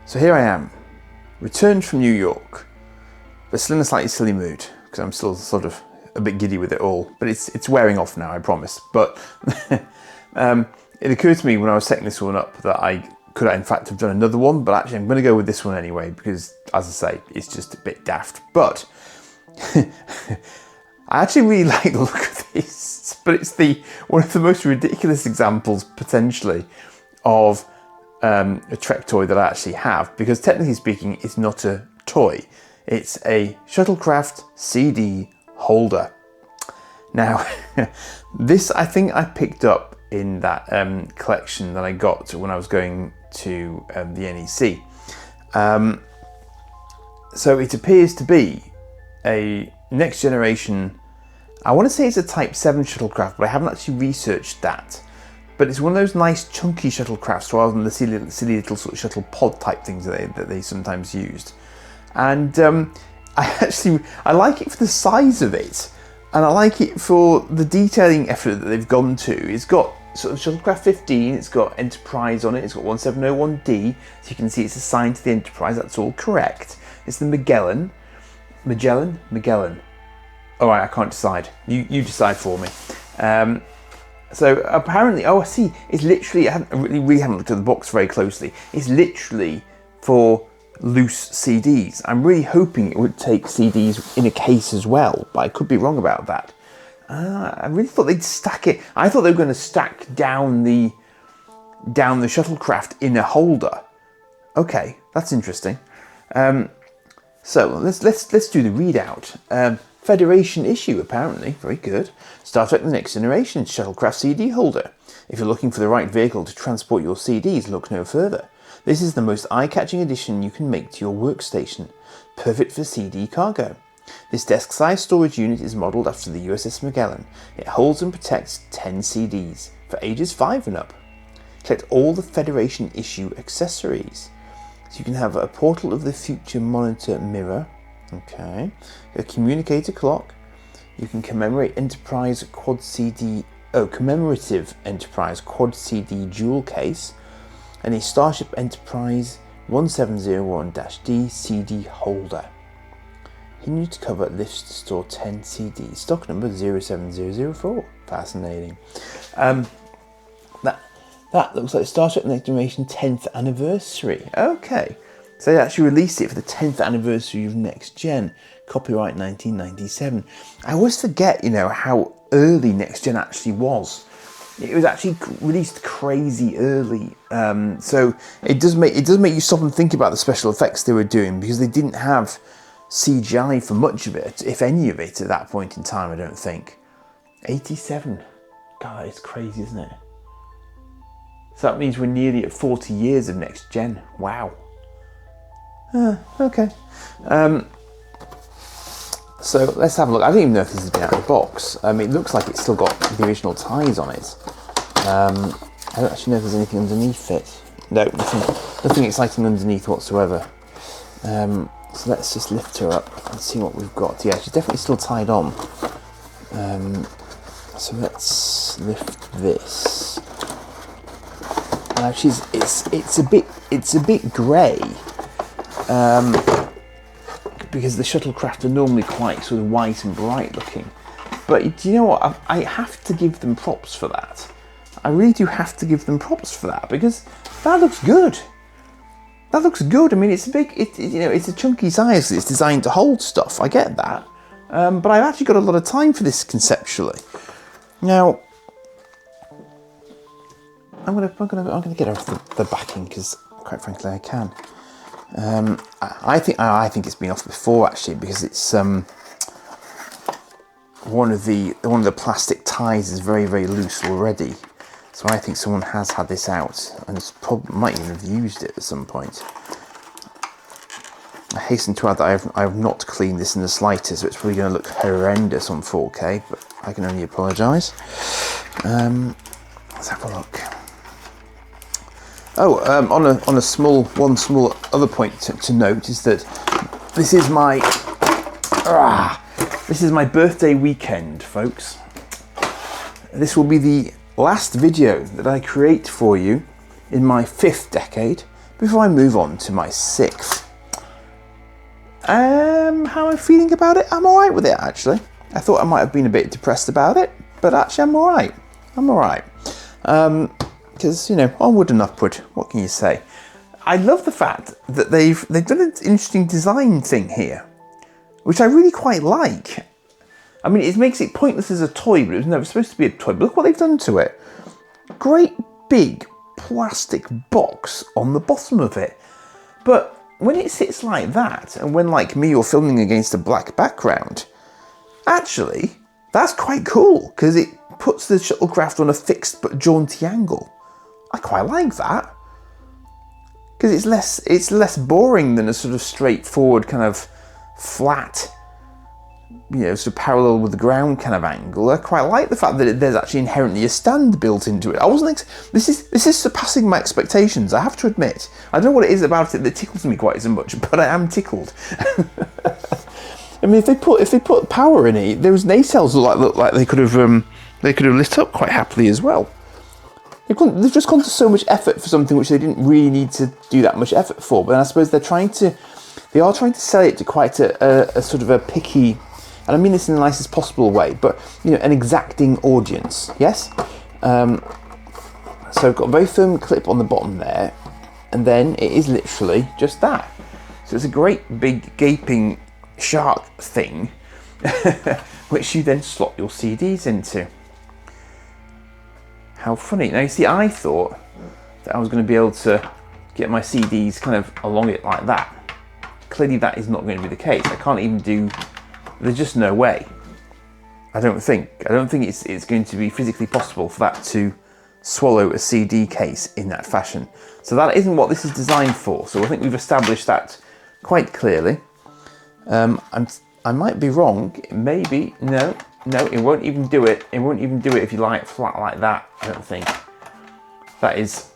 So here I am, returned from New York, but still in a slightly silly mood because I'm still sort of a bit giddy with it all. But it's wearing off now, I promise. But it occurred to me when I was setting this one up that I could in fact have done another one, but actually I'm going to go with this one anyway because, as I say, it's just a bit daft. But I actually really like the look of this, but it's one of the most ridiculous examples potentially of a Trek toy that I actually have, because technically speaking, it's not a toy. It's a Shuttlecraft CD holder. Now, this I think I picked up in that collection that I got when I was going to the NEC. So it appears to be a next generation, I want to say it's a Type 7 shuttlecraft, but I haven't actually researched that. But it's one of those nice chunky shuttlecrafts rather than the silly little sort of shuttle pod type things that they sometimes used. And I like it for the size of it, and I like it for the detailing effort that they've gone to. It's got sort of Shuttlecraft 15, it's got Enterprise on it, it's got 1701D, so you can see it's assigned to the Enterprise, that's all correct. It's the Magellan. Magellan. Alright, I can't decide. You decide for me. So apparently, I see, it's literally, I really haven't looked at the box very closely, it's literally for loose CDs. I'm really hoping it would take CDs in a case as well, but I could be wrong about that. I really thought they'd stack it. I thought they were going to stack down the shuttlecraft in a holder. Okay, that's interesting. So let's do the readout. Federation issue, apparently, very good. Star Trek The Next Generation Shuttlecraft CD holder. If you're looking for the right vehicle to transport your CDs, look no further. This is the most eye-catching addition you can make to your workstation. Perfect for CD cargo. This desk-sized storage unit is modelled after the USS Magellan. It holds and protects 10 CDs for ages 5 and up. Collect all the Federation issue accessories. So you can have a Portal of the Future monitor mirror. Okay, a communicator clock. You can commemorate Enterprise Quad CD. Commemorative Enterprise Quad CD jewel case, and a Starship Enterprise 1701-D CD holder. Hinge to cover, lifts to store 10 CDs. Stock number 07004. Fascinating. That looks like Star Trek Next Generation 10th anniversary. Okay. So they actually released it for the 10th anniversary of Next Gen, copyright 1997. I always forget, how early Next Gen actually was. It was actually released crazy early. So it does make you stop and think about the special effects they were doing, because they didn't have CGI for much of it, if any of it, at that point in time, I don't think. 87. God, it's crazy, isn't it? So that means we're nearly at 40 years of Next Gen. Wow. Okay. So let's have a look. I don't even know if this has been out of the box. It looks like it's still got the original ties on it. I don't actually know if there's anything underneath it. No, nothing exciting underneath whatsoever. So let's just lift her up and see what we've got. Yeah, she's definitely still tied on. So let's lift this. Now it's a bit grey. Because the shuttlecraft are normally quite sort of white and bright looking. But do you know what? I have to give them props for that. I really do have to give them props for that, because that looks good. That looks good. I mean, it's a big, it's a chunky size. It's designed to hold stuff. I get that. But I've actually got a lot of time for this conceptually. Now, I'm gonna get off the backing, because quite frankly I can. I think it's been off before, actually, because it's one of the plastic ties is very, very loose already. So I think someone has had this out and might even have used it at some point. I hasten to add that I have not cleaned this in the slightest, so it's probably going to look horrendous on 4K, but I can only apologise. Let's have a look. Oh, on a small other point to note is that this is my birthday weekend, folks. This will be the last video that I create for you in my 5th decade, before I move on to my 6th. How am I feeling about it? I'm alright with it, actually. I thought I might have been a bit depressed about it, but actually I'm alright. I'm alright. Because, you know, onward and upward, what can you say? I love the fact that they've done an interesting design thing here, which I really quite like. I mean, it makes it pointless as a toy, but it was never supposed to be a toy. But look what they've done to it. Great big plastic box on the bottom of it. But when it sits like that, and when, like me, you're filming against a black background, actually, that's quite cool, because it puts the shuttlecraft on a fixed but jaunty angle. I quite like that. Because it's less boring than a sort of straightforward kind of flat, you know, sort of parallel with the ground kind of angle. I quite like the fact that there's actually inherently a stand built into it. I wasn't. This is surpassing my expectations. I have to admit. I don't know what it is about it that tickles me quite so much, but I am tickled. I mean, if they put power in it, those nacelles look like they could have lit up quite happily as well. They've just gone to so much effort for something which they didn't really need to do that much effort for. But I suppose they are trying to sell it to quite a sort of a picky, and I mean this in the nicest possible way, but you know, an exacting audience. Yes. So I've got a very firm clip on the bottom there, and then it is literally just that. So it's a great big gaping shark thing, which you then slot your CDs into. How funny. Now you see, I thought that I was going to be able to get my CDs kind of along it like that. Clearly that is not going to be the case. I can't even do, there's just no way. I don't think it's going to be physically possible for that to swallow a CD case in that fashion. So that isn't what this is designed for. So I think we've established that quite clearly. I might be wrong. Maybe, no, it won't even do it. It won't even do it if you lie it flat like that, I don't think. That's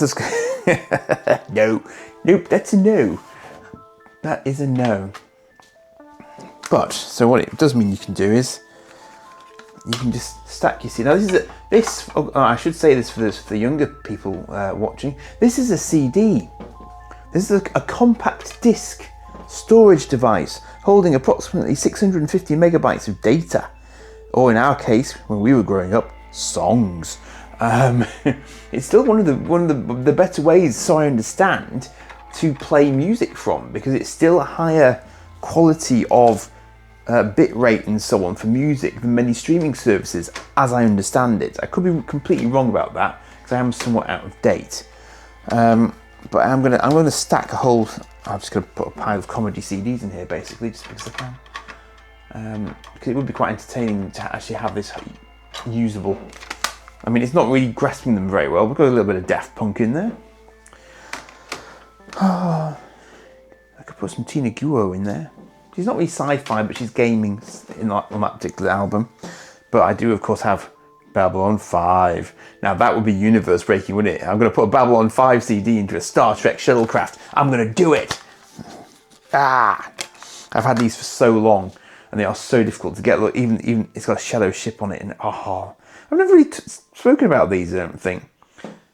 as no, nope, that's a no. That is a no. But, so what it does mean you can do is, you can just stack your CD. Now I should say this for the younger people watching, this is a CD. This is a compact disc storage device holding approximately 650 megabytes of data, or in our case, when we were growing up, songs. It's still one of the better ways, so I understand, to play music from, because it's still a higher quality of bit rate and so on for music than many streaming services, as I understand it. I could be completely wrong about that, because I am somewhat out of date. But I'm gonna stack a whole. I'm just gonna put a pile of comedy CDs in here, basically, just because I can. Because it would be quite entertaining to actually have this usable. I mean, it's not really grasping them very well. We've got a little bit of Daft Punk in there. Oh, I could put some Tina Guo in there. She's not really sci-fi, but she's gaming on that particular album. But I do, of course, have Babylon 5. Now that would be universe breaking, wouldn't it? I'm going to put a Babylon 5 CD into a Star Trek shuttlecraft. I'm going to do it. I've had these for so long, and they are so difficult to get. Look, even it's got a Shadow ship on it, and I've never really spoken about these. I don't think.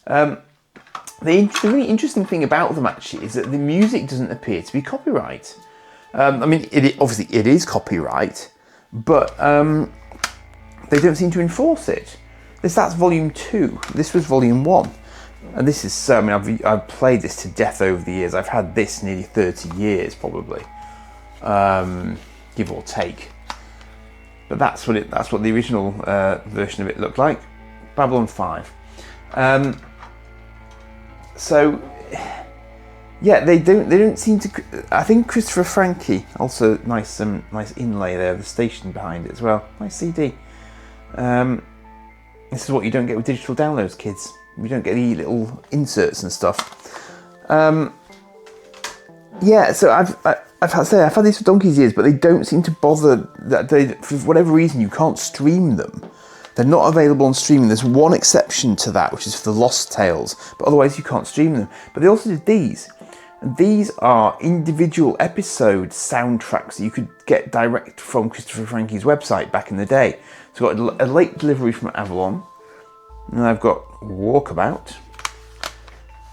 The really interesting thing about them actually is that the music doesn't appear to be copyright. I mean, obviously it is copyright, but they don't seem to enforce it. That's volume 2. This was volume 1. And this is, I mean, I've played this to death over the years. I've had this nearly 30 years, probably. Give or take. But that's what the original version of it looked like. Babylon 5. So, yeah, they don't seem to. I think Christopher Franke, also nice inlay there, the station behind it as well. Nice CD. This is what you don't get with digital downloads, kids. You don't get the little inserts and stuff. Yeah, so I've had these for donkey's years, but they don't seem to bother. That for whatever reason, you can't stream them. They're not available on streaming. There's one exception to that, which is for the Lost Tales, but otherwise you can't stream them. But they also did these. And these are individual episode soundtracks that you could get direct from Christopher Franke's website back in the day. So I've got a late delivery from Avalon, and I've got Walkabout,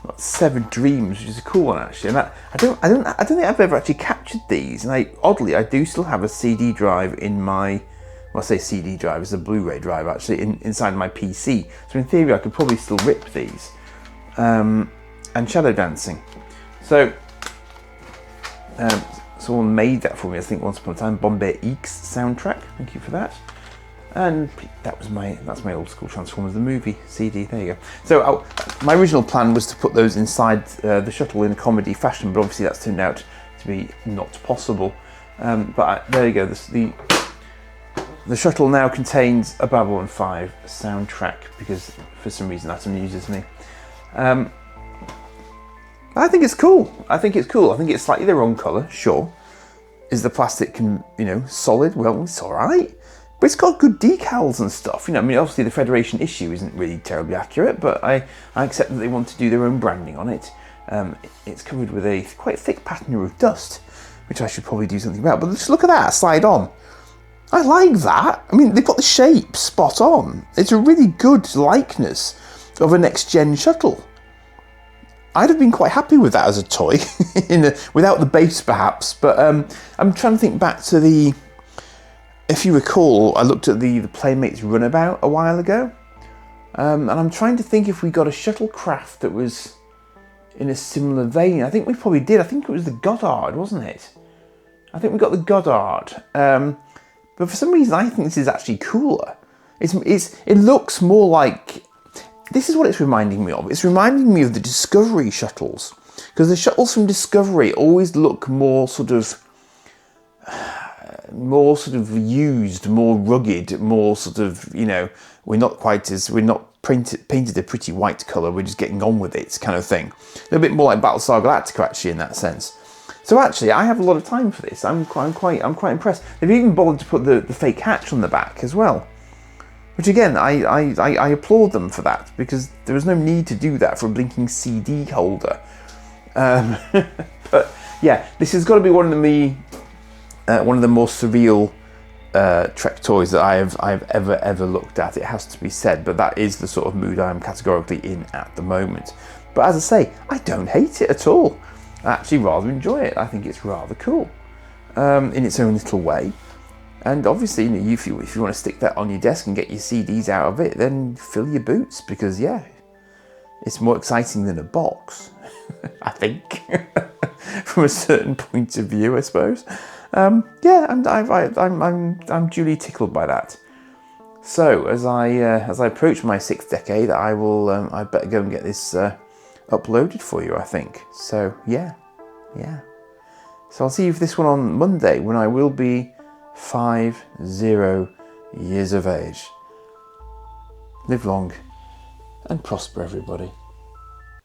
got 7 Dreams, which is a cool one actually. And I don't think I've ever actually captured these. And oddly, I do still have a CD drive in my, well, I say CD drive, it's a Blu-ray drive actually inside my PC. So in theory, I could probably still rip these. And Shadow Dancing. So someone made that for me, I think, once upon a time. Bombay Eeks soundtrack. Thank you for that. And that's my old school Transformers the movie CD. There you go. So my original plan was to put those inside the shuttle in a comedy fashion, but obviously that's turned out to be not possible. There you go. The shuttle now contains a Babylon 5 soundtrack because for some reason that amuses me. I think it's cool. I think it's slightly the wrong colour, sure. Is the plastic, solid? Well, it's all right. But it's got good decals and stuff. I mean, obviously the Federation issue isn't really terribly accurate, but I accept that they want to do their own branding on it. It's covered with a quite thick patina of dust, which I should probably do something about. But just look at that, slide on. I like that. I mean, they've got the shape spot on. It's a really good likeness of a next-gen shuttle. I'd have been quite happy with that as a toy, without the base perhaps, but I'm trying to think back to if you recall, I looked at the Playmates Runabout a while ago, and I'm trying to think if we got a shuttlecraft that was in a similar vein. I think we probably did. I think it was the Goddard, wasn't it? I think we got the Goddard, but for some reason I think this is actually cooler. It looks more like... This is what it's reminding me of. It's reminding me of the Discovery shuttles. Because the shuttles from Discovery always look more sort of used, more rugged, more sort of, we're not painted a pretty white colour, we're just getting on with it kind of thing. A little bit more like Battlestar Galactica actually in that sense. So actually I have a lot of time for this. I'm quite impressed. They've even bothered to put the fake hatch on the back as well. Which again, I applaud them for that, because there was no need to do that for a blinking CD holder. But yeah, this has got to be one of the more surreal Trek toys that I've ever looked at. It has to be said, but that is the sort of mood I'm categorically in at the moment. But as I say, I don't hate it at all. I actually rather enjoy it. I think it's rather cool in its own little way. And obviously, if you want to stick that on your desk and get your CDs out of it, then fill your boots, because yeah, it's more exciting than a box, I think, from a certain point of view, I suppose. Yeah, I'm duly tickled by that. So as I approach my 6th decade, I better go and get this uploaded for you, I think. So yeah. So I'll see you for this one on Monday, when I will be 50 years of age. Live long and prosper, everybody.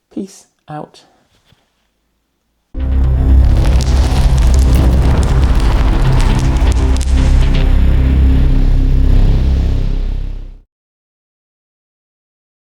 Peace out.